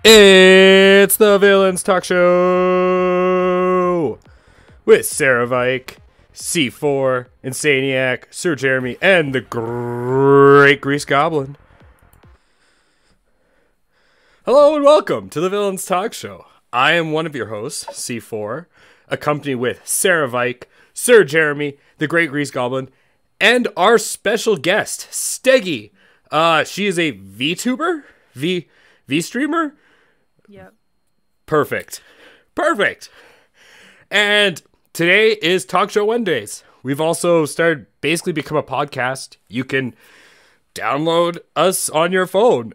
It's the Villains Talk Show with Sarah Vike, C4, Insanieac, Sir Jeremy, and the Great Grease Goblin. Hello and welcome to the Villains Talk Show. I am one of your hosts, C4, accompanied with Sarah Vike, Sir Jeremy, the Great Grease Goblin, and our special guest, Steggy. She is a VTuber? V-streamer? Yep. Perfect. And today is Talk Show Wednesdays. We've also started basically become a podcast. You can download us on your phone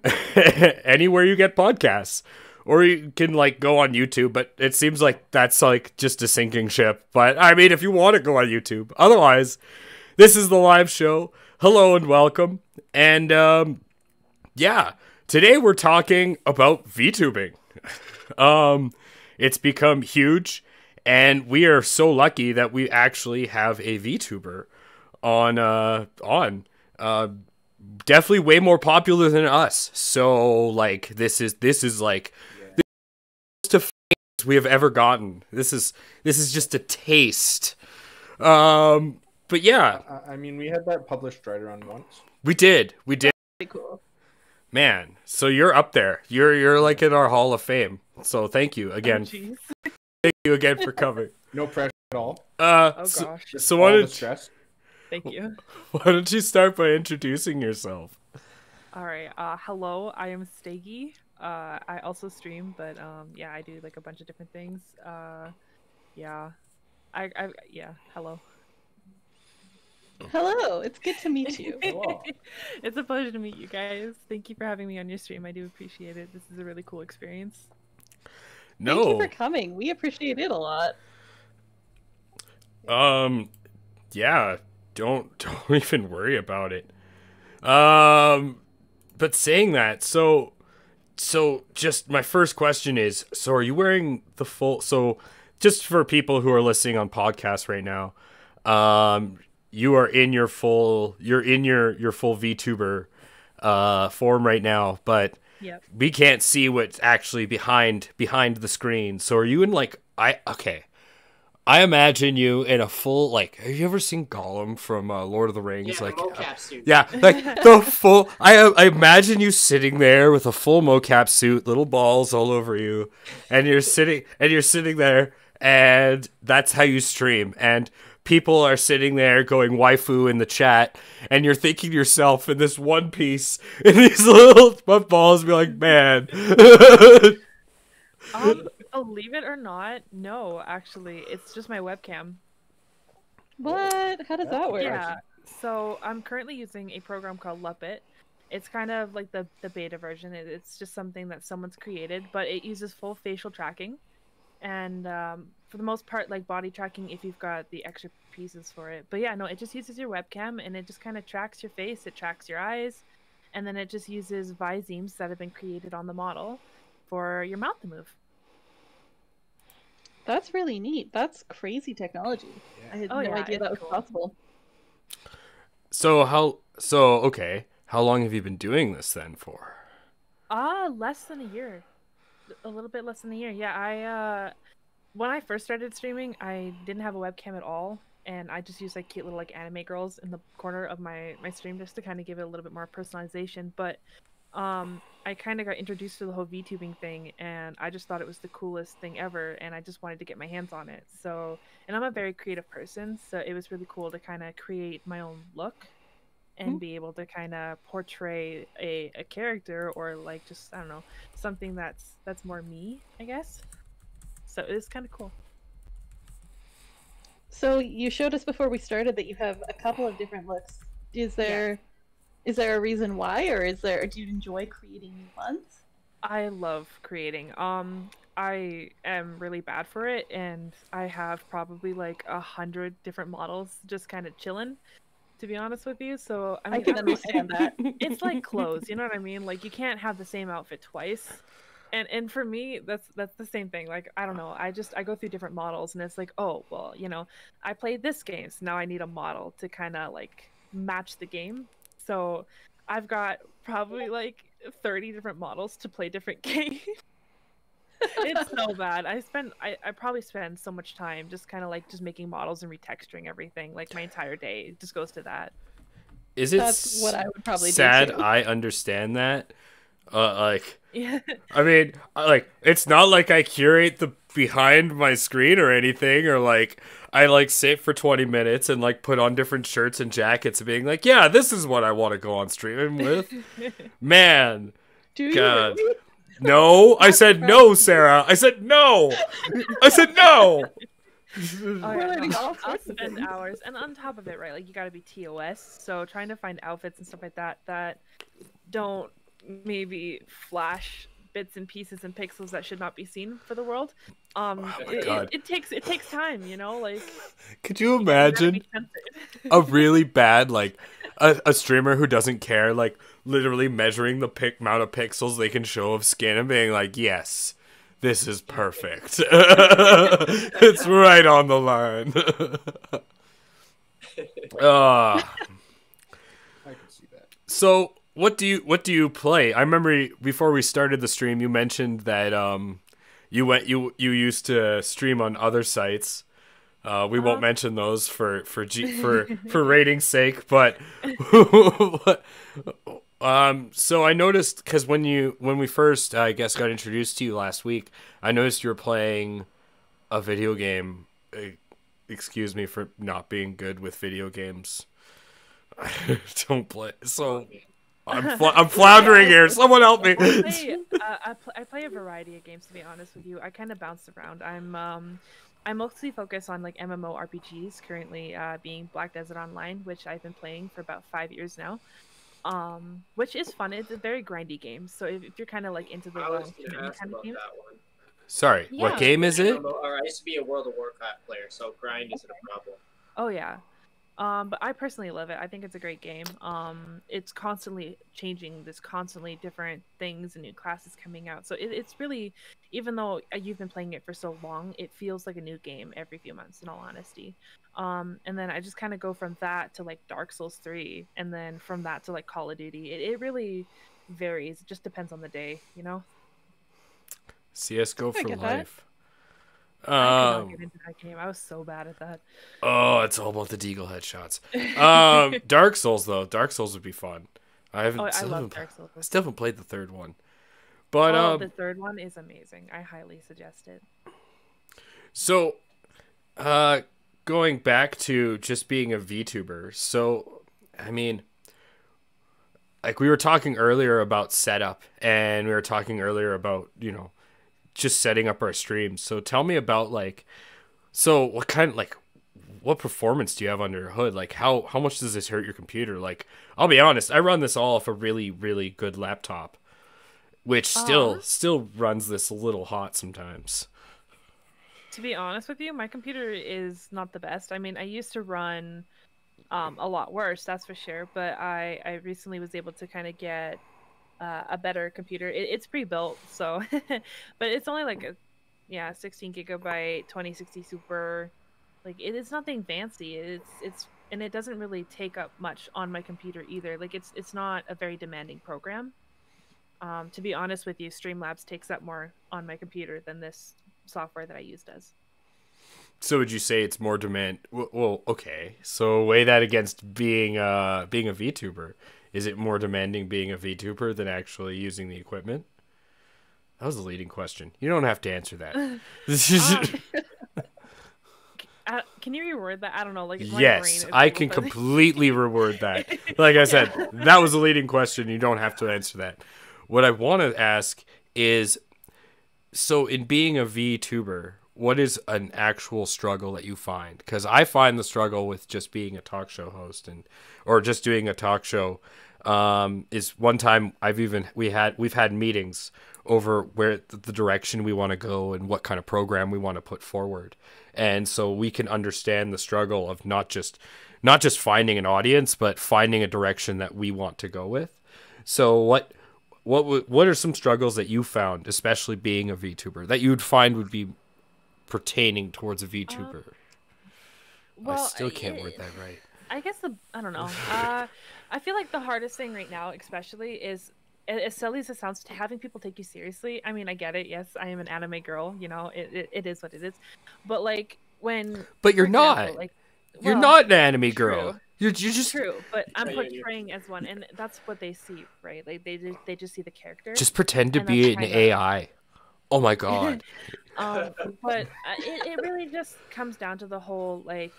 anywhere you get podcasts. Or you can go on YouTube, but it seems like that's just a sinking ship. But I mean, if you want to go on YouTube. Otherwise, this is the live show. Hello and welcome. And yeah, today we're talking about VTubing. It's become huge, and we are so lucky that we actually have a VTuber on definitely way more popular than us. So this is the most fame we have ever gotten. This is just a taste. But yeah, I mean, we had that published right around once. we did. Pretty cool. Man, so you're up there. You're in our Hall of Fame. So thank you again. Oh, Thank you again for coming. No pressure at all. oh gosh. Just So all the stress. Thank you. why don't you start by introducing yourself? All right. Hello. I am Steggy. I also stream, but yeah, I do a bunch of different things. Yeah. Yeah. Hello. Hello, it's good to meet you. Hello. It's a pleasure to meet you guys. Thank you for having me on your stream. I do appreciate it. This is a really cool experience. Thank you No. for coming. We appreciate it a lot. Yeah, don't even worry about it. But saying that, so just my first question is, so are you wearing the full, so just for people who are listening on podcasts right now, you are in your full VTuber form right now, but Yep. we can't see what's actually behind the screen. So are you in I imagine you in a full, have you ever seen Gollum from Lord of the Rings? Yeah, mocap suit. Yeah, the full. I imagine you sitting there with a full mocap suit, little balls all over you, and you're sitting there, and that's how you stream. And people are sitting there going waifu in the chat, and you're thinking to yourself in this one piece, in these little balls, be like, man. Believe it or not, no, actually, it's just my webcam. What? How does that work? Yeah, so I'm currently using a program called Luppet. It's kind of like the beta version. It's just something that someone's created, but it uses full facial tracking. And for the most part, body tracking if you've got the extra pieces for it. But yeah, no, it just uses your webcam, and it just kind of tracks your face, it tracks your eyes, and then it just uses visemes that have been created on the model for your mouth to move. That's really neat. That's crazy technology. Yeah. I had Oh, no yeah, idea it's that was cool. possible. Okay, how long have you been doing this then for? Less than a year. A little bit less than a year. Yeah, when I first started streaming, I didn't have a webcam at all, and I just used cute little anime girls in the corner of my stream just to kind of give it a little bit more personalization. But I kind of got introduced to the whole VTubing thing, and I just thought it was the coolest thing ever, and I just wanted to get my hands on it. So, and I'm a very creative person, so it was really cool to kind of create my own look and be able to kind of portray a character, or just, I don't know, something that's more me, I guess. So it was kind of cool. So you showed us before we started that you have a couple of different looks. Is there a reason why, or do you enjoy creating new ones? I love creating. I am really bad for it, and I have probably 100 different models just kind of chilling, to be honest with you. So I mean, can understand that. It's like clothes, you know what I mean? You can't have the same outfit twice. And for me, that's the same thing. I don't know, I go through different models, and it's oh, well, I played this game, so now I need a model to kind of match the game. So I've got probably 30 different models to play different games. It's so bad. I probably spend so much time just kind of like just making models and retexturing everything. Like my entire day just goes to that. Is it That's what I would probably do sad? too. I understand that. Like, Yeah. I mean, like, it's not like I curate the behind my screen or anything, or like I like sit for 20 minutes and like put on different shirts and jackets and being like, yeah, this is what I want to go on streaming with. Man, Do you God. really? No, I said no, Sarah. I said no. I said no. Oh, We're yeah, learning no, all I'll sorts of spend things. hours, and on top of it, right? Like you got to be TOS, so trying to find outfits and stuff like that that don't maybe flash bits and pieces and pixels that should not be seen for the world. Oh my God. It takes time, you know. Like Could you you gotta imagine be censored. a really bad, like, a streamer who doesn't care, like, literally measuring the amount of pixels they can show of skin and being like, yes, this is perfect. It's right on the line. I can see that. So what do you play? I remember before we started the stream, you mentioned that you used to stream on other sites. We won't mention those for rating's sake, but so I noticed because when we first I guess got introduced to you last week, I noticed you were playing a video game. Excuse me for not being good with video games. I don't play so. I'm floundering here. Someone help me. I play a variety of games, to be honest with you. I kind of bounce around. I mostly focus on like MMORPGs, currently being Black Desert Online, which I've been playing for about 5 years now. Which is fun. It's a very grindy game. So if you're kind of like into the I was long going to commitment ask kind of about games, that one. Sorry, what Yeah. game is it? I used to be a World of Warcraft player, so grind isn't a problem. oh yeah. But I personally love it. I think it's a great game. It's constantly changing. There's constantly different things and new classes coming out. So it's really, even though you've been playing it for so long, it feels like a new game every few months, in all honesty. And then I just kind of go from that to like Dark Souls 3, and then from that to like Call of Duty. It really varies. It just depends on the day, you know? CS:GO I for get that. life. I could not get into that game. I was so bad at that. Oh, it's all about the deagle headshots. Dark Souls though. Dark Souls would be fun. I love Dark Souls. still haven't played the third one. But The third one is amazing. I highly suggest it. so going back to just being a VTuber. So I mean, like we were talking earlier about setup, and we were talking earlier about, just setting up our streams. So tell me about so what performance do you have under your hood? Like how much does this hurt your computer? Like, I'll be honest, I run this all off a really, really good laptop, which still runs this a little hot sometimes. To be honest with you, my computer is not the best. I mean, I used to run a lot worse, that's for sure. But I recently was able to kind of get a better computer. It's pre-built, so but it's only like 16 gigabyte 2060 Super. Like it's nothing fancy. It's and it doesn't really take up much on my computer either. Like it's not a very demanding program. To be honest with you, Streamlabs takes up more on my computer than this software that I use does. So would you say it's more demand? Well, okay. So weigh that against being a VTuber. Is it more demanding being a VTuber than actually using the equipment? That was a leading question. You don't have to answer that. Can you reword that? I don't know. Like my brain Yes, is I a can little fuzzy. completely reword that. Like I said, that was a leading question. You don't have to answer that. What I want to ask is, so in being a VTuber, what is an actual struggle that you find? Because I find the struggle with just being a talk show host or just doing a talk show is one time we've had meetings over where the direction we want to go and what kind of program we want to put forward, and so we can understand the struggle of not just finding an audience, but finding a direction that we want to go with. So what are some struggles that you found, especially being a VTuber, that you'd find would be pertaining towards a VTuber? I still can't word that right. I guess I don't know. I feel like the hardest thing right now, especially, is as silly as it sounds, to having people take you seriously. I mean, I get it. Yes, I am an anime girl. You know, it is what it is. But like when, But you're for not. example, like, You're well, not an anime girl. true. You're just True, but I'm Yeah, yeah. portraying as one, and that's what they see, right? Like they just see the character. just pretend to And be that's an kinda- AI. Oh my god. But it really just comes down to the whole like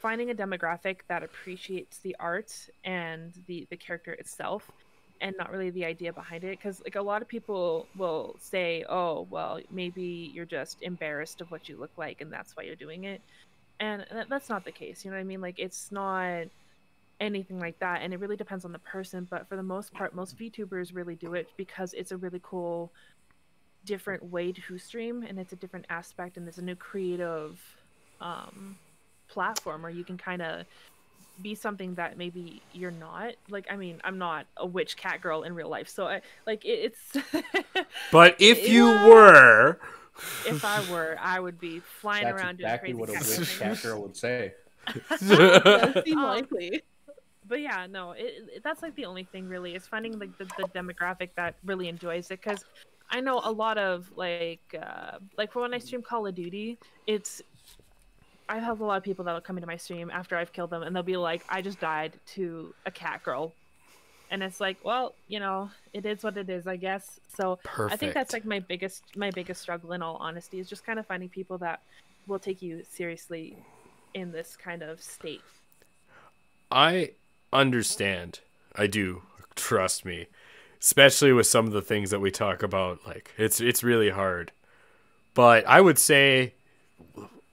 finding a demographic that appreciates the art and the character itself, and not really the idea behind it. Because like a lot of people will say, "Oh, well, maybe you're just embarrassed of what you look like, and that's why you're doing it." And that's not the case. You know what I mean? Like it's not anything like that, and it really depends on the person. But for the most part, most VTubers really do it because it's a really cool different way to stream, and it's a different aspect, and there's a new creative platform where you can kind of be something that maybe you're not. Like, I mean, I'm not a witch cat girl in real life, so I like it's But if you were, if I were, I would be flying That's around exactly doing what a crazy witch cat cat girl would say. Does seem Um, likely. But yeah, no, that's like the only thing really is finding like the demographic that really enjoys it. Because I know a lot of like for when I stream Call of Duty, I have a lot of people that'll come into my stream after I've killed them, and they'll be like, "I just died to a cat girl," and it's like, well, you know, it is what it is, I guess. So I think that's perfect. like my biggest struggle, in all honesty, is just kind of finding people that will take you seriously in this kind of state. I understand. I do. Trust me. Especially with some of the things that we talk about, like it's really hard. But I would say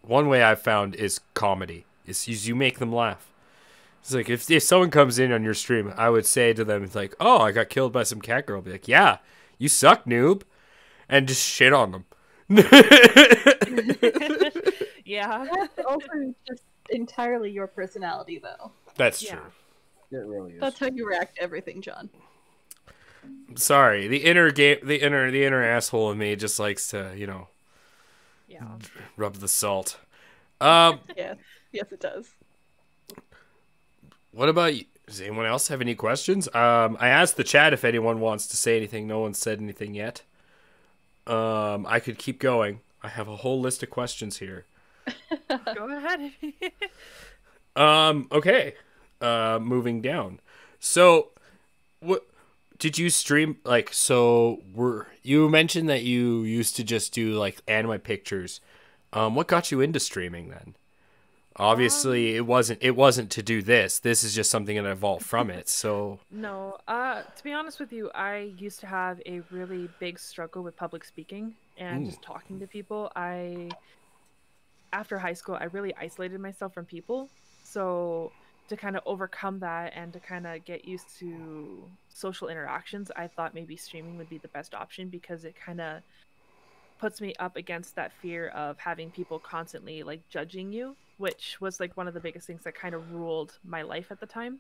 one way I've found is comedy. Is you make them laugh. It's like if someone comes in on your stream, I would say to them, it's like, "Oh, I got killed by some cat girl." I'll be like, "Yeah, you suck, noob," and just shit on them. Yeah. That's also just entirely your personality, though. That's Yeah. true. It really is. That's how you react to everything, John. Sorry, the inner asshole in me just likes to, Yeah. rub the salt. Yes, yes, it does. What about you? Does anyone else have any questions? I asked the chat if anyone wants to say anything. No one said anything yet. I could keep going. I have a whole list of questions here. Go ahead. Okay. Moving down. So, what did you stream? Like, so you mentioned that you used to just do like anime pictures. What got you into streaming then? Obviously, it wasn't to do this. This is just something that evolved from it. So, No, to be honest with you, I used to have a really big struggle with public speaking and just talking to people. After high school, I really isolated myself from people. So to kind of overcome that and to kind of get used to social interactions, I thought maybe streaming would be the best option, because it kind of puts me up against that fear of having people constantly like judging you, which was like one of the biggest things that kind of ruled my life at the time.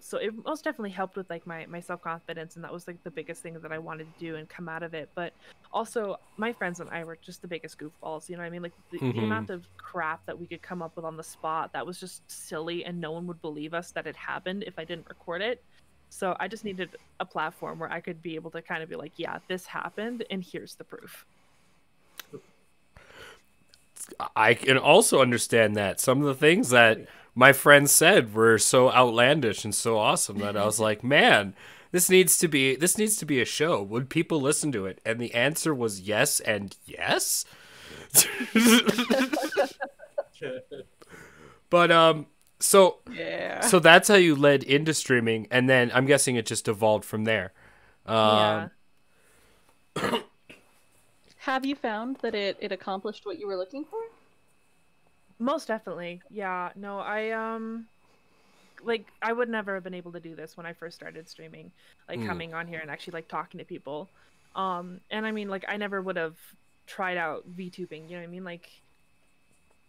So it most definitely helped with like my self-confidence, and that was like the biggest thing that I wanted to do and come out of it. But also my friends and I were just the biggest goofballs, you know what I mean? Like the amount of crap that we could come up with on the spot that was just silly, and no one would believe us that it happened if I didn't record it. So I just needed a platform where I could be able to kind of be like, yeah, this happened and here's the proof. I can also understand that some of the things that my friends said were so outlandish and so awesome that I was like, man, this needs to be a show. Would people listen to it? And the answer was yes and yes. But so Yeah. so that's how you led into streaming, and then I'm guessing it just evolved from there. Yeah. Have you found that it accomplished what you were looking for? Most definitely. Yeah. No, I would never have been able to do this when I first started streaming, like coming on here and actually like talking to people. And I mean, like, I never would have tried out VTubing, you know what I mean? Like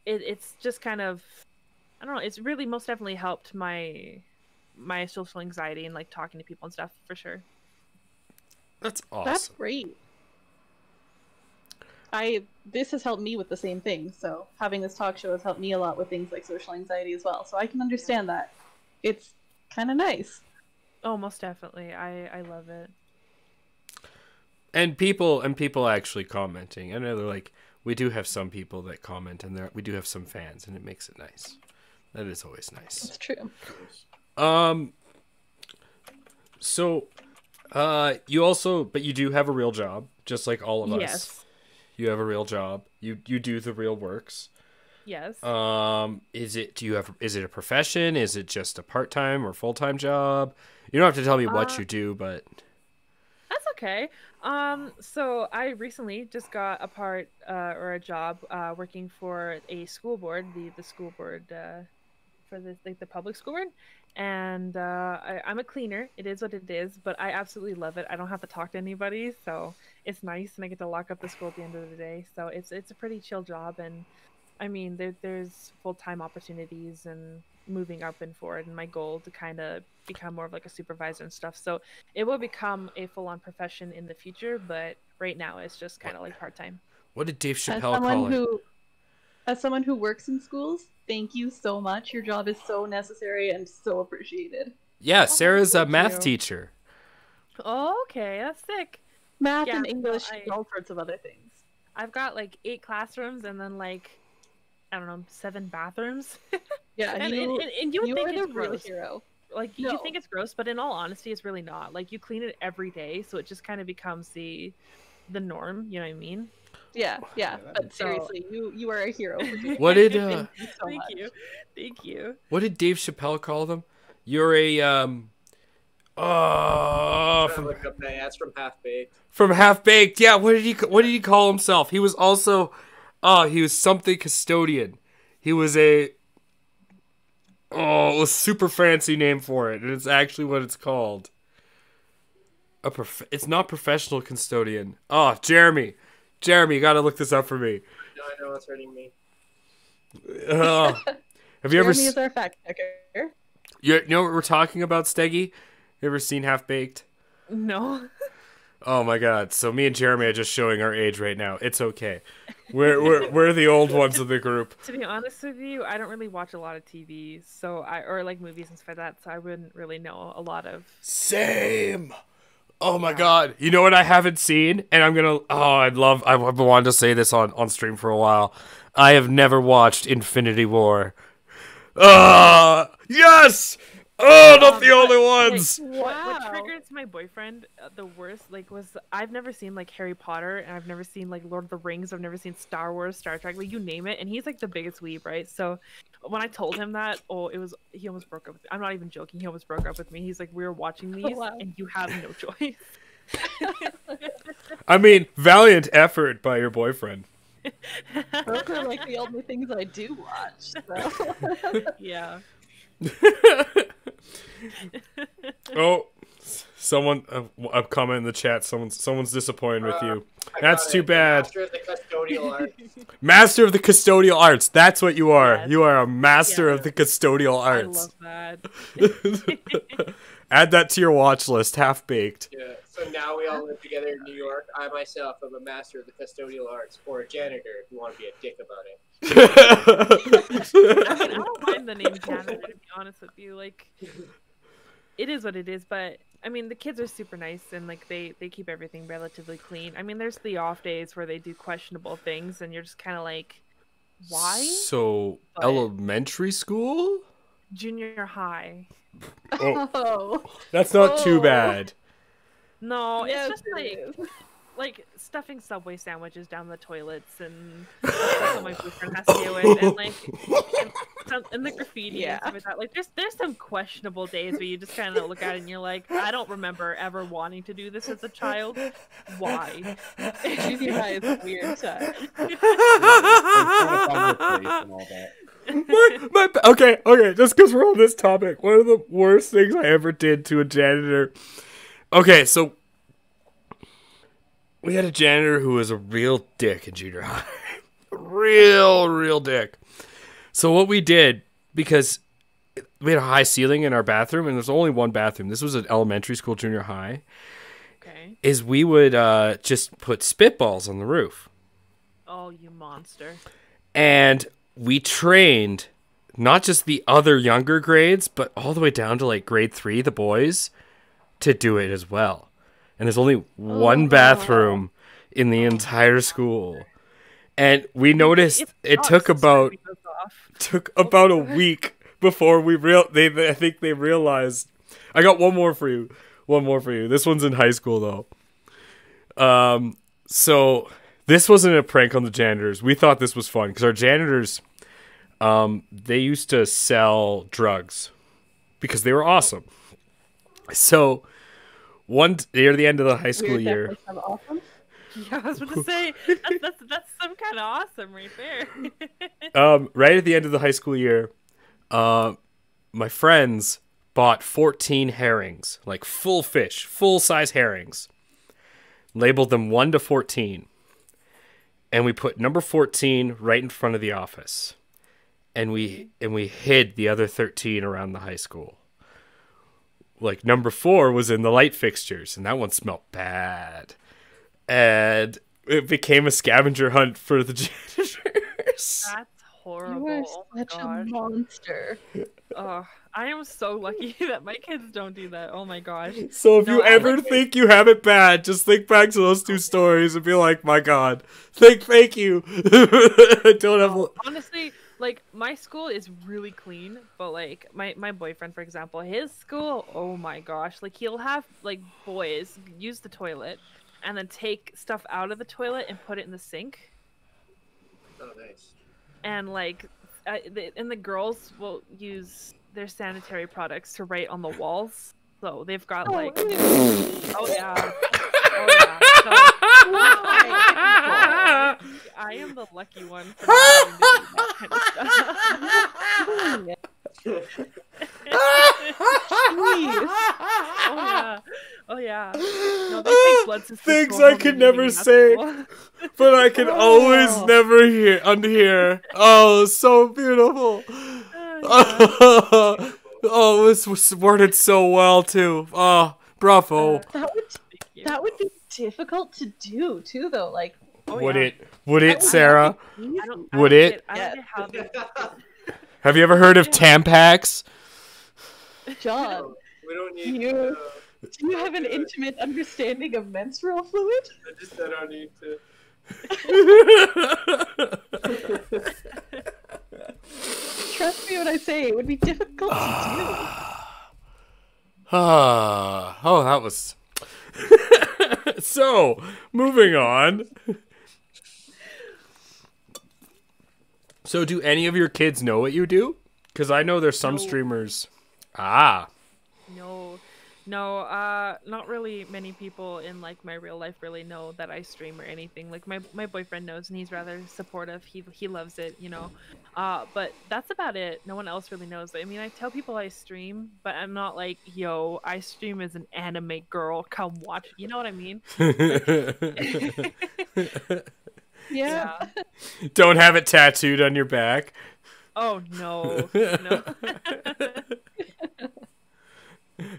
it's just kind of, I don't know, it's really most definitely helped my social anxiety and like talking to people and stuff, for sure. That's awesome. That's great. This has helped me with the same thing. So having this talk show has helped me a lot with things like social anxiety as well. So I can understand that. It's kind of nice. Oh, most definitely. I love it. And people actually commenting. I know they're like, we do have some people that comment, and we do have some fans, and it makes it nice. That is always nice. It's true. So, but you do have a real job, just like all of us. Yes. You have a real job. You do the real works. Yes. Is it a profession? Is it just a part-time or full-time job? You don't have to tell me what you do, but that's okay. So I recently just got a job working for a school board, the school board for the public school board, and I'm a cleaner. It is what it is, but I absolutely love it. I don't have to talk to anybody, so it's nice, and I get to lock up the school at the end of the day. So it's a pretty chill job, and I mean there's full-time opportunities and moving up and forward, and my goal to kind of become more of like a supervisor and stuff. So it will become a full-on profession in the future, but right now it's just kind of like part-time. what did Dave Chappelle call it? As someone who works in schools, thank you so much. Your job is so necessary and so appreciated. Yeah, Sarah's a thank math you. teacher. Oh, okay, that's sick. Math Yeah, and no, English and all sorts of other things. I've got like 8 classrooms and then like I don't know 7 bathrooms. Yeah, and you would think are it's the real gross. hero. Like No. you think it's gross, but in all honesty, it's really not. Like you clean it every day, so it just kind of becomes the norm. You know what I mean? Yeah. that But makes seriously, you are a hero. For doing What did Thank you so Thank much. you, thank you. what did Dave Chappelle call them? You're a Look up that. That's from Half Baked. from Half Baked. Yeah, what did he call himself? He was also he was something custodian. He was a super fancy name for it, and it's actually what it's called. It's not professional custodian. Oh, Jeremy, you gotta look this up for me. I know it's hurting me. Have you ever? Jeremy is our fact checker. You know what we're talking about, Steggy? You ever seen Half Baked? No. Oh my god! So me and Jeremy are just showing our age right now. It's okay. We're the old ones of the group. To be honest with you, I don't really watch a lot of TV, or like movies and stuff like that, so I wouldn't really know a lot of. Same. Oh my god! You know what I haven't seen, and I'm gonna. I've wanted to say this on stream for a while. I have never watched Infinity War. Yes. Oh, not the only ones. What triggered my boyfriend the worst was I've never seen like Harry Potter, and I've never seen like Lord of the Rings, I've never seen Star Wars, Star Trek, like you name it, and he's like the biggest weeb, right? So when I told him that, he almost broke up with me. I'm not even joking, he almost broke up with me. He's like, we were watching these and you have no choice. I mean, valiant effort by your boyfriend. Those are like the only things I do watch. So. Yeah. Oh, someone a comment in the chat. Someone's disappointed with you. I That's got too it. bad. Master of the Custodial Arts. Master of the custodial arts. That's what you are. Yes. You are a master of Yes. the custodial I arts. love that. Add that to your watch list. Half Baked. Yeah. So now we all live together in New York. I myself am a master of the custodial arts, or a janitor if you want to be a dick about it. I mean, I don't mind the name janitor, to be honest with you. Like, it is what it is, but I mean, the kids are super nice, and like they keep everything relatively clean. I mean, there's the off days where they do questionable things, and you're just kind of like, why? So, But- elementary school? Junior high. Oh, that's not too bad. No, Yes, it's just it is. like stuffing Subway sandwiches down the toilets, and that's what my boyfriend has to deal with, and like and the graffiti and stuff like that. Like there's some questionable days where you just kind of look at it and you're like, I don't remember ever wanting to do this as a child. Why? Junior high is a weird time. Okay, just because we're on this topic, one of the worst things I ever did to a janitor. Okay, so we had a janitor who was a real dick in junior high. real dick. So what we did, because we had a high ceiling in our bathroom, and there's only one bathroom. This was an elementary school, junior high. Okay. Is we would just put spitballs on the roof. Oh, you monster. And we trained not just the other younger grades, but all the way down to like grade 3, the boys, to do it as well. And there's only one bathroom in the entire school. And we noticed it took about a week before I think they realized. I got one more for you. This one's in high school though. So this wasn't a prank on the janitors. We thought this was fun because our janitors, they used to sell drugs because they were awesome. So near the end of the high school year. Awesome. Yeah, I was about to say that's some kind of awesome right there. Right at the end of the high school year, my friends bought 14 herrings, like full fish, full-size herrings. Labeled them 1 to 14. And we put number 14 right in front of the office. And we hid the other 13 around the high school. Like number 4 was in the light fixtures, and that one smelled bad. And it became a scavenger hunt for the janitors. That's horrible. You are Oh my such a gosh. monster. Oh, I am so lucky that my kids don't do that. Oh my gosh. So if No, you I ever like it. think you have it bad, just think back to those 2 stories and be like, my God, thank you. I don't have. Honestly, like my school is really clean, but like my boyfriend, for example, his school, oh my gosh, like he'll have like boys use the toilet and then take stuff out of the toilet and put it in the sink. Oh, nice. And like and the girls will use their sanitary products to write on the walls, so they've got like oh yeah so, I am the lucky one for not having to do that kind of stuff. Oh yeah. No, they take blood systems. Things I could never say, but I can always never unhear. Oh, so beautiful. Oh, this was worded so well too. Oh, bravo. That would be difficult to do too, though. Like, Would it, Sarah? Would it? I don't get how they... Have you ever heard of Tampax? John, We don't need. do you have an intimate understanding of menstrual fluid? I don't need to. Trust me when I say it would be difficult to do. Oh, that was. So, moving on. So, do any of your kids know what you do? Because I know there's some No. streamers. No, not really many people in like my real life really know that I stream or anything. Like my boyfriend knows and he's rather supportive. He loves it, you know. But that's about it. No one else really knows. I mean, I tell people I stream, but I'm not like, yo, I stream as an anime girl. Come watch. You know what I mean? Yeah. Don't have it tattooed on your back. Oh no. No.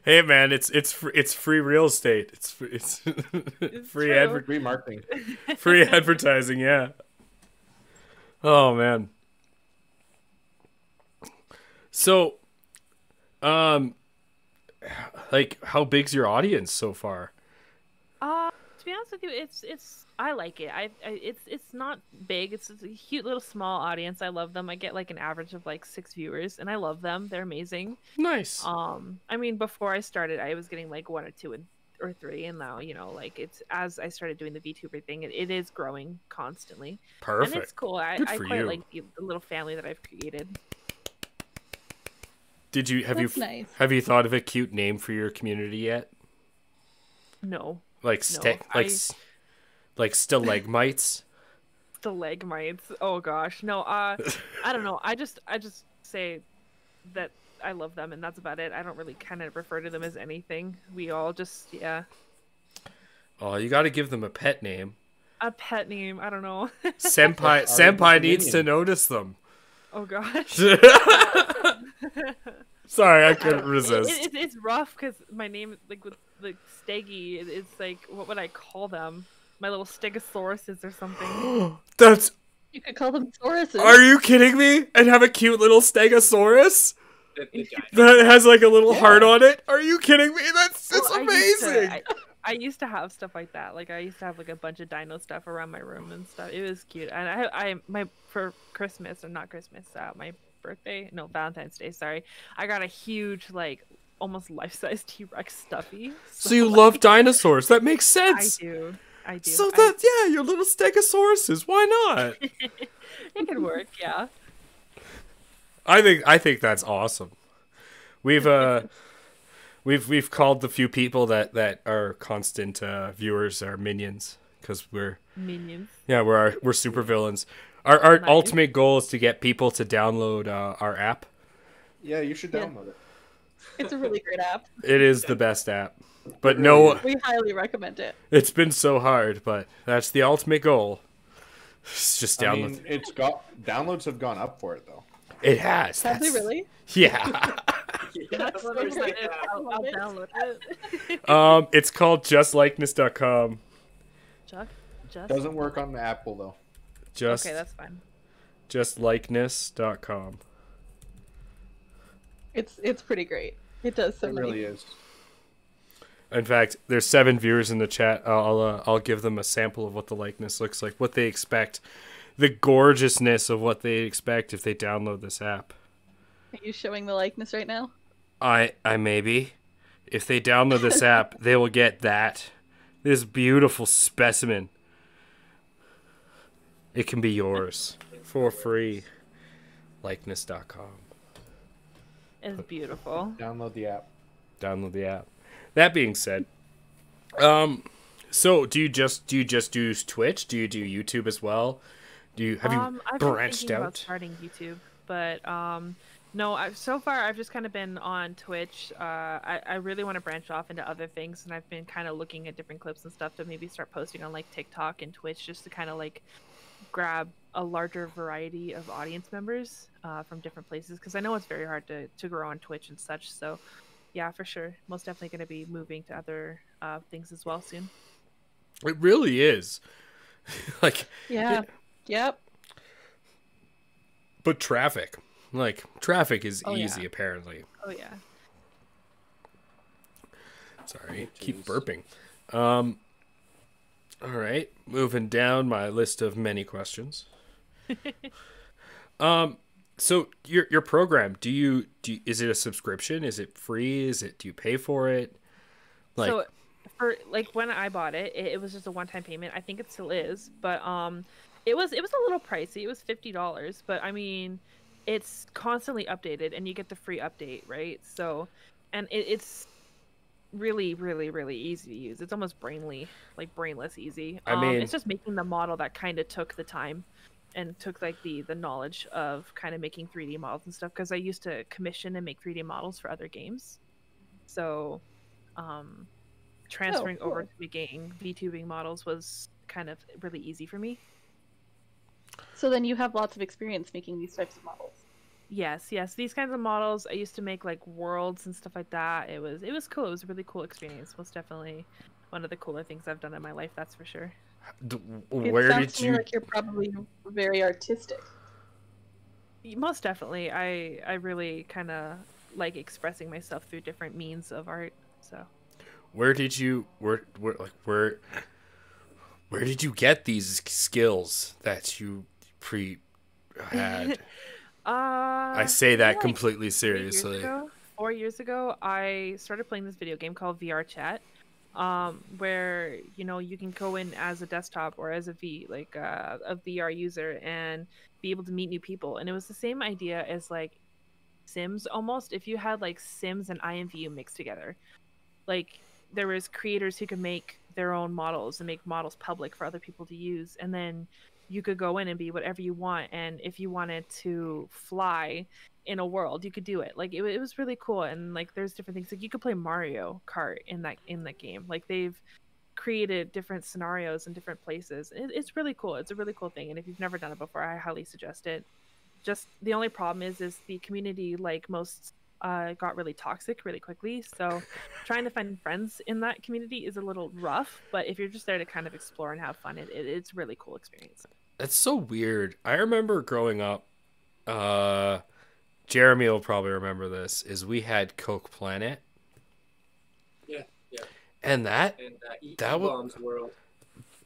Hey man, it's free real estate. It's free true. Free marketing. free advertising. Yeah. Oh man. So, like, how big's your audience so far? To be honest with you, it's I like it. It's not big. It's a cute little small audience. I love them. I get like an average of like 6 viewers, and I love them. They're amazing. Nice. I mean, before I started, I was getting like 1 or 2 or 3, and now, you know, like it's as I started doing the Vtuber thing, it is growing constantly. Perfect. And it's cool. I Good for quite you. like the little family that I've created. That's nice. Have you thought of a cute name for your community yet? No. Like like stalagmites? Stalagmites. Oh gosh. No, I don't know. I just say that I love them and that's about it. I don't really kind of refer to them as anything. We all just, yeah. Oh, you got to give them a pet name. A pet name. I don't know. Senpai needs to notice them. Oh gosh. Sorry, I couldn't resist. It's rough because my name, like with the Steggy, it's like, what would I call them? My little Stegosauruses or something. That's. You could call them Tauruses. Are you kidding me? And have a cute little Stegosaurus The guy. that has like a little heart on it? Are you kidding me? That's amazing. I used to have stuff like that. Like I used to have like a bunch of dino stuff around my room and stuff. It was cute. And for Christmas or not Christmas, my birthday, no, Valentine's Day, sorry. I got a huge like almost life-size T-Rex stuffy. So you love dinosaurs. That makes I sense. do. So that yeah, your little Stegosauruses. Why not? It could work, yeah. I think that's awesome. We've called the few people that are constant viewers our minions because we're Minions. yeah we're super villains. Our Nice. ultimate goal is to get people to download our app. Yeah, you should download it. It's a really great app. It is the best app, but It no, really is. We highly recommend it. it's been so hard. But that's the ultimate goal. It's just I download. mean, it's got downloads have gone up for it though. It has. Have they That's- really? Yeah. That's what I'm saying. I'll Love it. download it. It's called justlikeness.com. Chuck? Just? Doesn't work on the Apple though. Just Okay, that's fine. justlikeness.com. It's pretty great. It does so It many. really is. In fact, there's 7 viewers in the chat. I'll give them a sample of what the likeness looks like, what they expect, the gorgeousness of what they expect if they download this app. Are you showing the likeness right now? I maybe. If they download this app, they will get this beautiful specimen. It can be yours for free. Likeness.com. It's beautiful. Download the app. Download the app. That being said, so do you just do Twitch? Do you do YouTube as well? Have you I've been branched thinking about out? starting YouTube, but no. So far I've just kind of been on Twitch. I really want to branch off into other things, and I've been kind of looking at different clips and stuff to maybe start posting on like TikTok and Twitch, just to kind of like grab a larger variety of audience members from different places, because I know it's very hard to grow on Twitch and such. So yeah, for sure, most definitely going to be moving to other things as well soon. It really is. Like, Yeah. Yep. but traffic is Oh, yeah. easy apparently. Oh yeah. Sorry, Oh, keep jeez. burping. All right, moving down my list of many questions. So your program, do you is it a subscription? Is it free? Do you pay for it? Like, So for like when I bought it, it was just a one-time payment. I think it still is, but it was a little pricey. It was $50, but I mean, it's constantly updated, and you get the free update, right? So, and it's really, really, really easy to use. It's almost brainless easy. I mean- it's just making the model that kind of took the time and took like the knowledge of kind of making 3D models and stuff, because I used to commission and make 3D models for other games. So transferring over cool. to making VTubing models was kind of really easy for me. So then you have lots of experience making these types of models. Yes, these kinds of models I used to make, like worlds and stuff like that. It was cool. It was a really cool experience. Most definitely one of the cooler things I've done in my life, that's for sure. where sounds did to me you? like you're probably very artistic. Most definitely. I really kind of like expressing myself through different means of art. So Where did you? Where did you get these skills that you had? I say that like completely 3 years seriously. ago, 4 years ago, I started playing this video game called VR Chat, where you can go in as a desktop or as a VR user and be able to meet new people. And it was the same idea as like Sims almost. If you had like Sims and IMVU mixed together, like there was creators who could make their own models and make models public for other people to use, and then you could go in and be whatever you want. And if you wanted to fly in a world, you could do it. Like it was really cool. And like there's different things, like you could play Mario Kart in that game. Like they've created different scenarios in different places. It's really cool. It's a really cool thing, and if you've never done it before, I highly suggest it. Just the only problem is the community, like most got really toxic really quickly, so trying to find friends in that community is a little rough. But if you're just there to kind of explore and have fun, it's a really cool experience. That's so weird. I remember growing up. Jeremy will probably remember this. Is we had Coke Planet. Yeah. And that that was bombs world.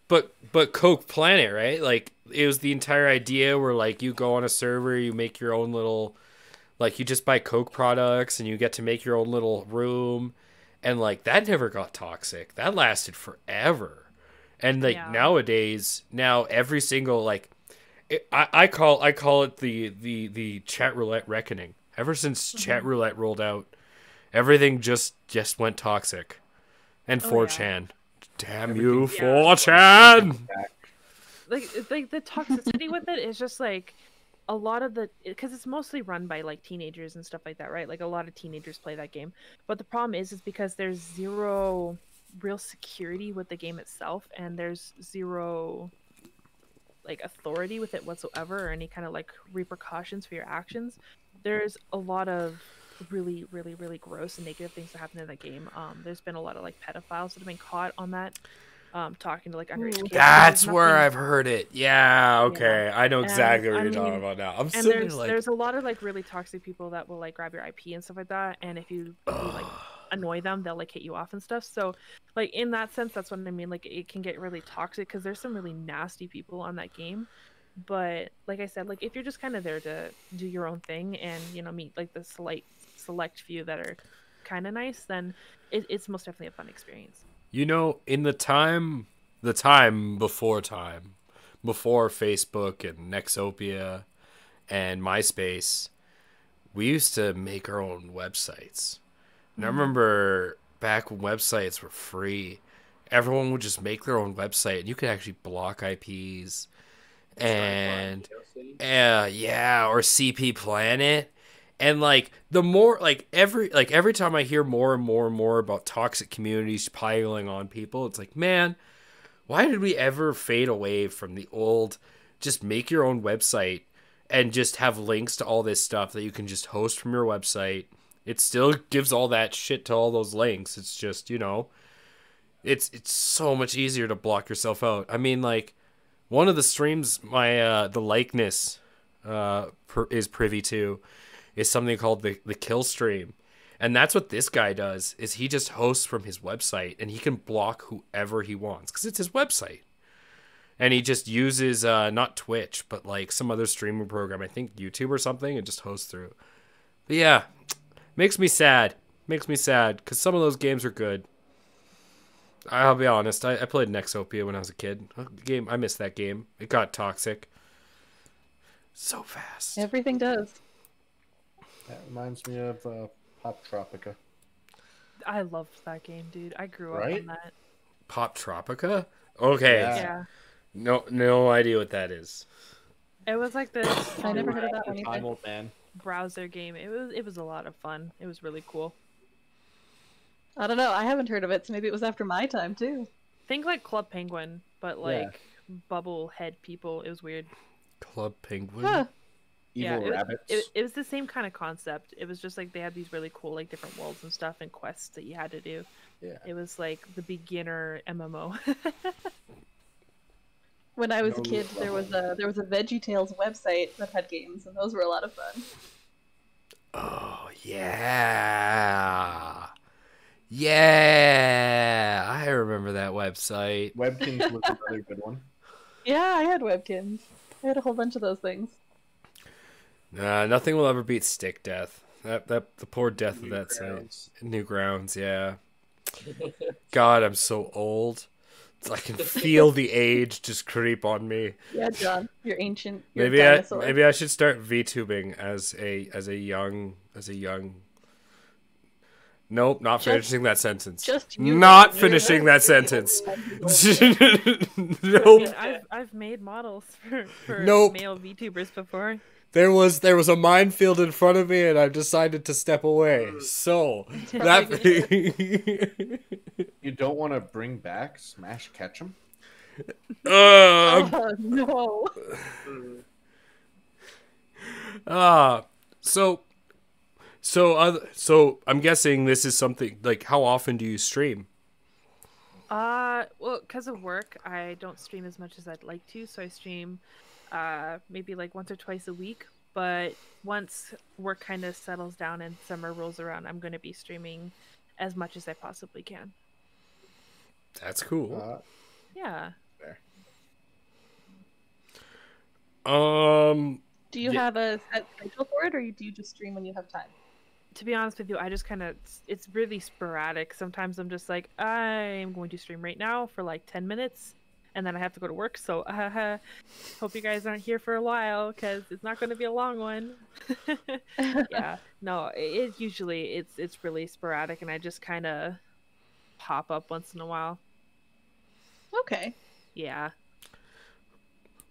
but Coke Planet, right? Like it was the entire idea where like you go on a server, you make your own little, like you just buy Coke products and you get to make your own little room, and like that never got toxic. That lasted forever. And like Yeah. nowadays, now every single like I call it the chat roulette reckoning. Ever since chat roulette rolled out, everything just went toxic. And Oh, 4chan. Damn you, Everything- 4chan! Like the toxicity with it is just like a lot of the, because it's mostly run by like teenagers and stuff like that, right? Like a lot of teenagers play that game, but the problem is because there's zero real security with the game itself, and there's zero like authority with it whatsoever, or any kind of like repercussions for your actions. There's a lot of really gross and negative things that happen in that game. There's been a lot of like pedophiles that have been caught on that, talking to like underage kids. That's There's where nothing- I've heard it. Yeah, okay. I know exactly And, what I you're talking mean, about now. I'm and sitting like, there's a lot of like really toxic people that will like grab your IP and stuff like that, and if you like annoy them, they'll like hit you off and stuff. So like in that sense, that's what I mean, like it can get really toxic because there's some really nasty people on that game. But like I said, like if you're just kind of there to do your own thing and meet like the select few that are kind of nice, then it's most definitely a fun experience. in the time before Facebook and Nexopia and MySpace, we used to make our own websites. And I remember back when websites were free, everyone would just make their own website, and you could actually block IPs. And yeah, or CP Planet. And like the more like every time I hear more and more about toxic communities piling on people, it's like, man, why did we ever fade away from the old just make your own website and just have links to all this stuff that you can just host from your website? It still gives all that shit to all those links. It's just, it's so much easier to block yourself out. I mean, like one of the streams my the likeness is privy to is something called the kill stream. And that's what this guy does, is he just hosts from his website, and he can block whoever he wants because it's his website. And he just uses not Twitch, but like some other streaming program, I think YouTube or something, and just hosts through. But yeah, makes me sad because some of those games are good. I'll be honest, I played Nexopia when I was a kid. I missed that game. It got toxic so fast. Everything does. That reminds me of Pop Tropica. I loved that game, dude. I grew up Right? on that. Pop Tropica? Okay. Yeah. Yeah. No idea what that is. It was like this I never heard of that one Time, either. old man. browser game. It was a lot of fun. It was really cool. I don't know. I haven't heard of it, so maybe it was after my time too. Think like Club Penguin, but like bubble head people. It was weird. Club Penguin? Huh. Evil it, rabbits. it was the same kind of concept. It was just like they had these really cool like different worlds and stuff and quests that you had to do. Yeah. It was like the beginner MMO. When I was a No kid, there was a VeggieTales website that had games, and those were a lot of fun. Oh, yeah. Yeah. I remember that website. Webkins was another good one. Yeah, I had Webkins. I had a whole bunch of those things. Nothing will ever beat Stick Death. The poor death of that Newgrounds. site. Newgrounds, yeah. God, I'm so old. I can feel the age just creep on me. Yeah, John, you're ancient. You're a dinosaur. Maybe I should start VTubing as a young. Nope, not finishing that sentence. just you. Not You're finishing right. that sentence. I Nope. mean, I've made models for Nope. male VTubers before. There was a minefield in front of me, and I've decided to step away. So that You don't want to bring back Smash Ketchum? Oh no! So I'm guessing this is something like, how often do you stream? Well, because of work, I don't stream as much as I'd like to, so I stream maybe like once or twice a week. But once work kind of settles down and summer rolls around, I'm going to be streaming as much as I possibly can. That's cool. Yeah. Do you have a set schedule for it, or do you just stream when you have time? To be honest with you, I just kind of, it's really sporadic. Sometimes I'm just like, I'm going to stream right now for like 10 minutes, and then I have to go to work. So, hope you guys aren't here for a while, because it's not going to be a long one. Yeah, no, it usually, it's really sporadic, and I just kind of pop up once in a while. Okay. Yeah.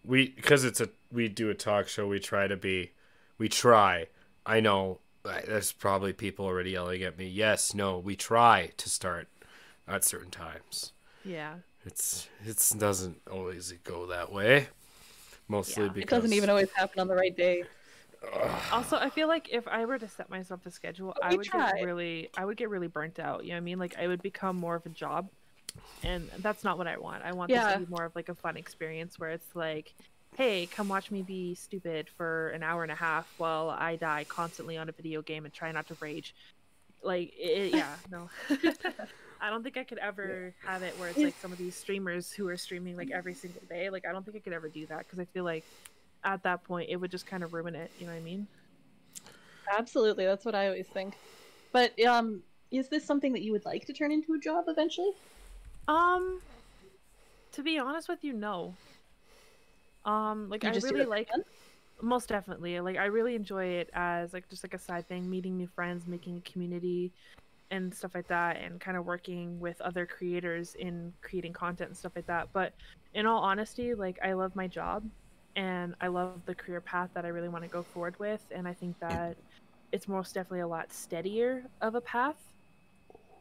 Because we do a talk show, we try. I know there's probably people already yelling at me. Yes, no, we try to start at certain times. Yeah. It doesn't always go that way. Mostly because it doesn't even always happen on the right day. Also, I feel like if I were to set myself a schedule, I would get really burnt out. You know what I mean? Like, I would become more of a job, and that's not what I want. I want this to be more of like a fun experience where it's like, hey, come watch me be stupid for an hour and a half while I die constantly on a video game and try not to rage. Like, no. I don't think I could ever have it where it's like some of these streamers who are streaming like every single day. Like, I don't think I could ever do that, because I feel like at that point it would just kind of ruin it. You know what I mean? Absolutely, that's what I always think. But is this something that you would like to turn into a job eventually? To be honest with you, no. Like, You I just do really it for like, fun? most definitely, like, I really enjoy it as like just like a side thing, meeting new friends, making a community and stuff like that, and kind of working with other creators in creating content and stuff like that. But in all honesty, like, I love my job and I love the career path that I really want to go forward with, and I think that it's most definitely a lot steadier of a path.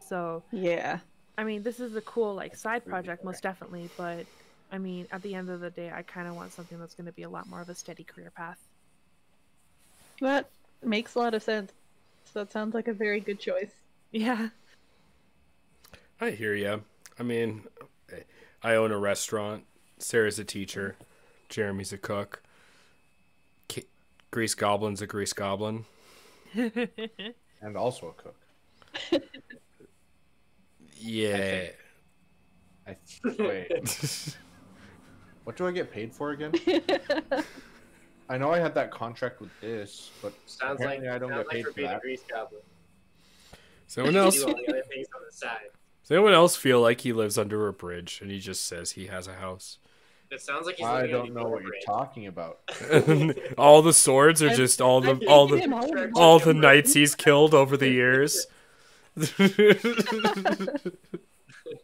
So Yeah. I mean, this is a cool like side project, most definitely, but I mean, at the end of the day, I kind of want something that's going to be a lot more of a steady career path. That makes a lot of sense. So that sounds like a very good choice. Yeah. I hear you. I mean, I own a restaurant. Sarah's a teacher. Jeremy's a cook. Grease Goblin's a grease goblin. And also a cook. Yeah. Wait. What do I get paid for again? I know I had that contract with this, but Sounds like apparently I don't get paid for for being a that. grease goblin. Someone else. Do all the other things on the side. Does anyone else feel like he lives under a bridge and he just says he has a house? It sounds like he's I living don't in know what you're Bridge. talking about. All the swords are just all the knights he's killed over the years.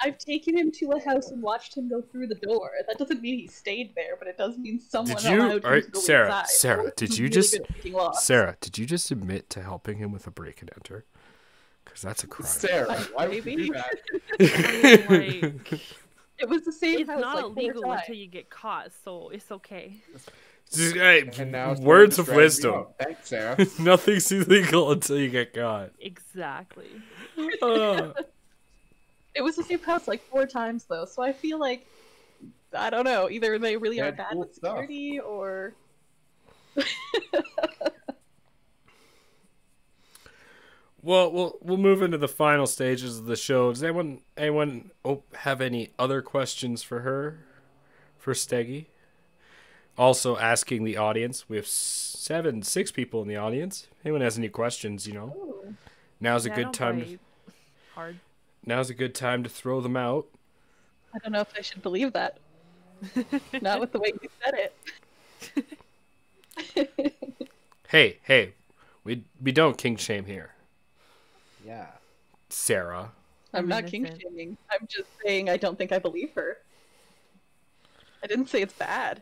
I've taken him to a house and watched him go through the door. That doesn't mean he stayed there, but it does mean someone allowed him to go inside. Sarah, did He's you really just good at picking locks. Sarah, did you just admit to helping him with a break and enter? Because that's a crime. Sarah, why would you Maybe. do that? Like, It was the same it's house not like 4 illegal times. until you get caught, so it's okay. Hey, And now it's words time of to drag me wisdom. out. Thanks, Sarah. Nothing's illegal until you get caught. Exactly. It was the same house like 4 times though, so I feel like I don't know. Either they really They are had bad cool with stuff. security, or Well, we'll move into the final stages of the show. Does anyone have any other questions for her, for Steggy? Also asking the audience. We have 6 people in the audience. If anyone has any questions, Ooh. now's a Yeah, good don't time. bite hard. Now's a good time to throw them out. I don't know if I should believe that. Not with the way you said it. Hey, we don't king shame here, Yeah. Sarah. I'm not king innocent. shaming. I'm just saying I don't think I believe her. I didn't say it's bad.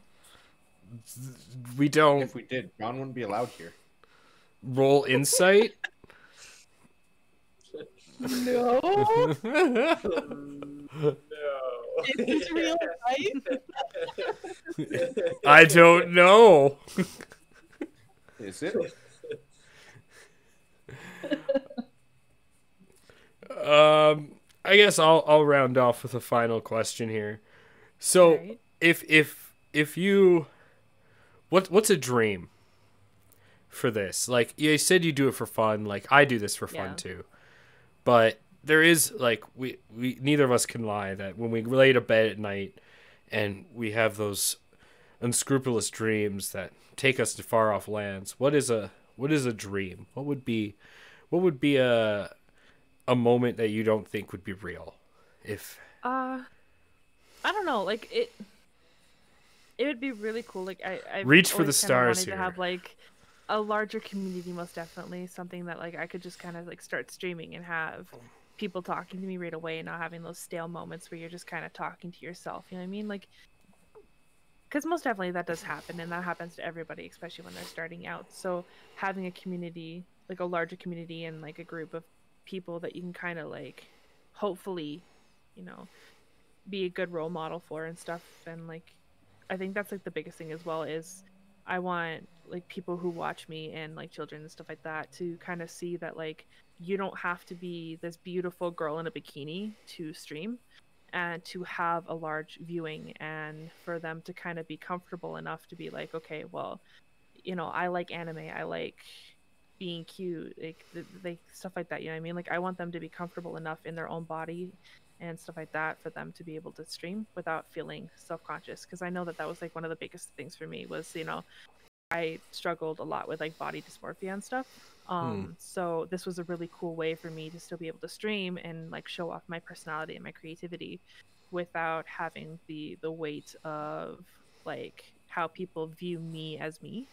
We don't If we did, John wouldn't be allowed here. roll insight. No, No. is this real life? I don't know. Is it? I guess I'll round off with a final question here. So, Alright. if you, what's a dream for this? Like, you said you do it for fun. Like, I do this for fun Yeah. too. But there is like we neither of us can lie that when we lay to bed at night and we have those unscrupulous dreams that take us to far off lands, what is a dream? What would be a moment that you don't think would be real? If I don't know, like it would be really cool. Like I reach for the always kinda stars wanted here. to have like a larger community, most definitely. Something that like I could just kind of like start streaming and have people talking to me right away and not having those stale moments where you're just kind of talking to yourself. You know what I mean? Like, because most definitely that does happen, and that happens to everybody, especially when they're starting out. So having a community, like a larger community and like a group of people that you can kind of like hopefully, you know, be a good role model for and stuff. And like I think that's like the biggest thing as well is I want like people who watch me and like children and stuff like that to kind of see that like you don't have to be this beautiful girl in a bikini to stream and to have a large viewing, and for them to kind of be comfortable enough to be like, okay, well, you know, I like anime, I like being cute, like stuff like that, you know what I mean? Like I want them to be comfortable enough in their own body and stuff like that for them to be able to stream without feeling self-conscious, because I know that was like one of the biggest things for me was, you know, I struggled a lot with like body dysmorphia and stuff. So this was a really cool way for me to still be able to stream and like show off my personality and my creativity without having the weight of like how people view me as me.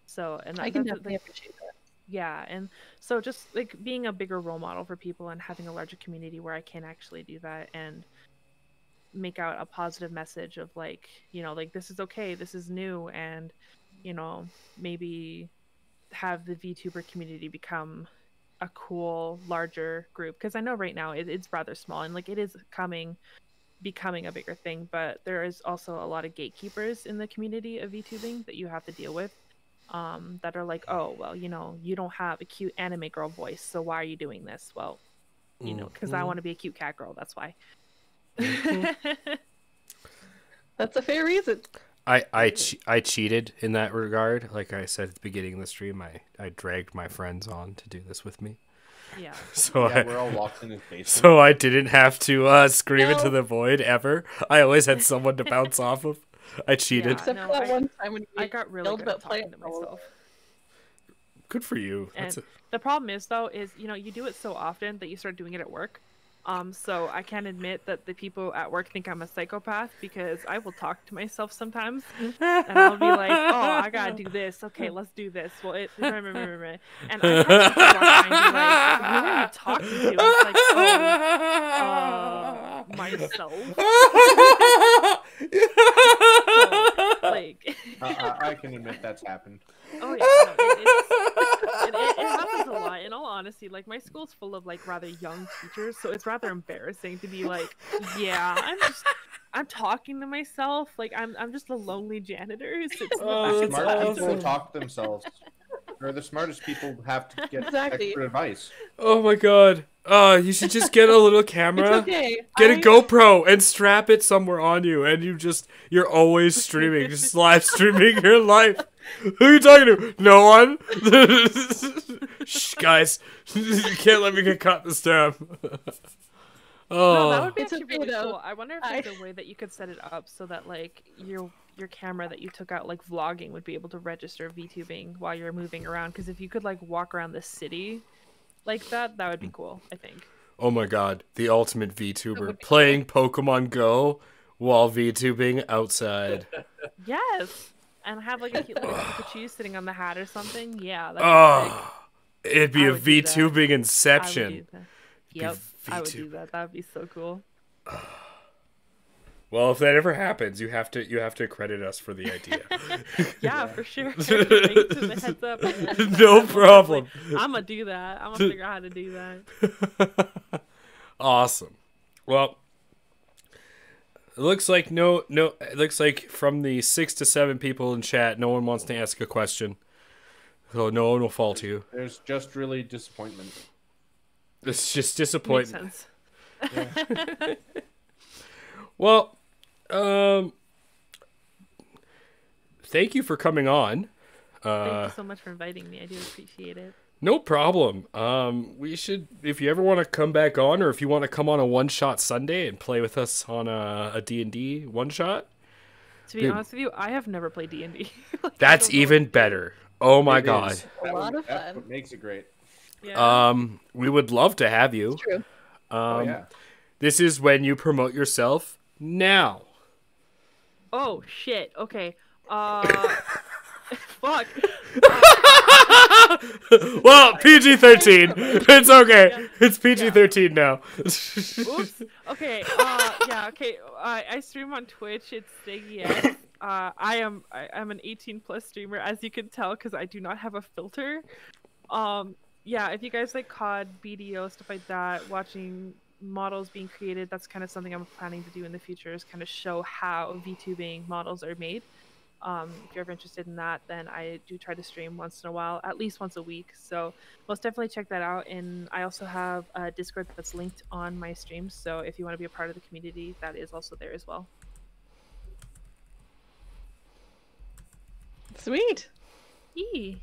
So, and I can definitely appreciate that. Yeah, and so just like being a bigger role model for people and having a larger community where I can actually do that and make out a positive message of like, you know, like this is okay, this is new, and you know, maybe have the VTuber community become a cool larger group, because I know right now it's rather small and like it is becoming a bigger thing, but there is also a lot of gatekeepers in the community of VTubing that you have to deal with, that are like, oh well, you know, you don't have a cute anime girl voice, so why are you doing this? Well, you know, because I want to be a cute cat girl, that's why. That's a fair reason. I cheated in that regard. Like I said at the beginning of the stream, I dragged my friends on to do this with me. Yeah. So Yeah, we're all locked in his basement. so I didn't have to scream into the void ever. I always had someone to bounce off of. I cheated. Yeah. Except no, for that one time when I got really yelled good at about talking playing to myself. Good for you. And the problem is though, is you know, you do it so often that you start doing it at work. So I can't admit that the people at work think I'm a psychopath, because I will talk to myself sometimes and I'll be like, oh, I gotta do this. Okay, let's do this. Well, and I have people walk by and be like, who are you talking to? And it's like, oh, myself. So, like, I can admit that's happened. oh yeah, no, it happens a lot. In all honesty, like my school's full of like rather young teachers, so it's rather embarrassing to be like, yeah, I'm talking to myself, like I'm just a lonely janitor who sits in the back of Smart class. people talk to themselves. Or the smartest people have to get extra advice. Oh my god. You should just get a little camera. It's okay. Get a GoPro and strap it somewhere on you, and you're always streaming, just live streaming your life. Who are you talking to? No one. Shh, guys, you can't let me get caught this time. No, that would be It's actually okay, really though. cool. I wonder if there's a way that you could set it up so that like your camera that you took out like vlogging would be able to register VTubing while you're moving around. Because if you could like walk around the city like that would be cool, I think. Oh my god, the ultimate VTuber playing Pokemon Go while VTubing outside. Yes, and have like a cute little Pikachu sitting on the hat or something. Yeah, that'd be sick. It'd be I a would do that. VTubing I inception. would do that. Yep, I would do that. That would be so cool. Well, if that ever happens, you have to credit us for the idea. Yeah, for sure. Thanks for the heads up. No problem. I'm gonna do that. I'm gonna figure out how to do that. Awesome. Well, it looks like it looks like from the 6 to 7 people in chat, no one wants to ask a question. So no one will fault you. There's just really disappointment. It's just Makes disappointment. sense. Yeah. Well, thank you for coming on. Thank you so much for inviting me. I do appreciate it. No problem. We should, if you ever want to come back on, or if you want to come on a one-shot Sunday and play with us on a D&D one-shot. To be honest with you, I have never played D&D. Like, I That's don't know even what- better. Oh my It god. is. A lot of That's fun. what makes it great. Yeah. We would love to have you. It's true. Oh yeah. This is when you promote yourself now. Oh shit. Okay. Fuck. Well, PG-13. It's okay. It's PG-13 now. Oops. Okay. Yeah. Okay. I stream on Twitch. It's Insanieac. I'm an 18+ streamer, as you can tell, because I do not have a filter. Yeah. If you guys like COD, BDO, stuff like that, watching models being created, that's kind of something I'm planning to do in the future. Is kind of show how VTubing models are made. If you're ever interested in that, then I do try to stream once in a while, at least once a week. So most definitely check that out. And I also have a Discord that's linked on my streams. So if you want to be a part of the community, that is also there as well. Sweet. Yee.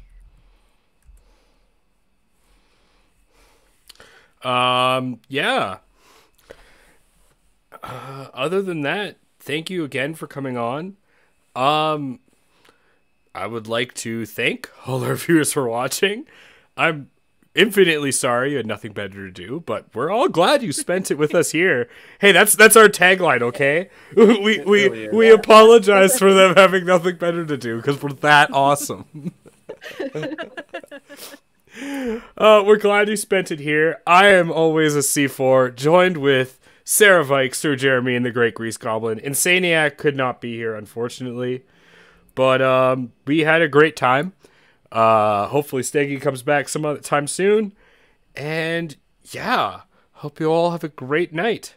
Yeah. Other than that, thank you again for coming on. I would like to thank all our viewers for watching. I'm infinitely sorry you had nothing better to do, but we're all glad you spent it with us here. Hey, that's our tagline, okay? We apologize for them having nothing better to do because we're that awesome. We're glad you spent it here. I am always a C4, joined with Sarah Vike, Sir Jeremy, and the Great Grease Goblin. Insanieac could not be here, unfortunately. But we had a great time. Hopefully Steggy comes back some other time soon. And yeah, hope you all have a great night.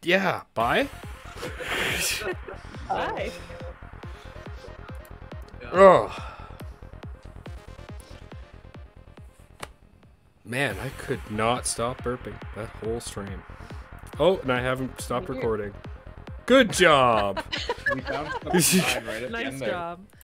Yeah, bye. Bye. Oh. Man, I could not stop burping that whole stream. Oh, and I haven't stopped recording. Good job. We bounced up the line right at the Nice end there. job.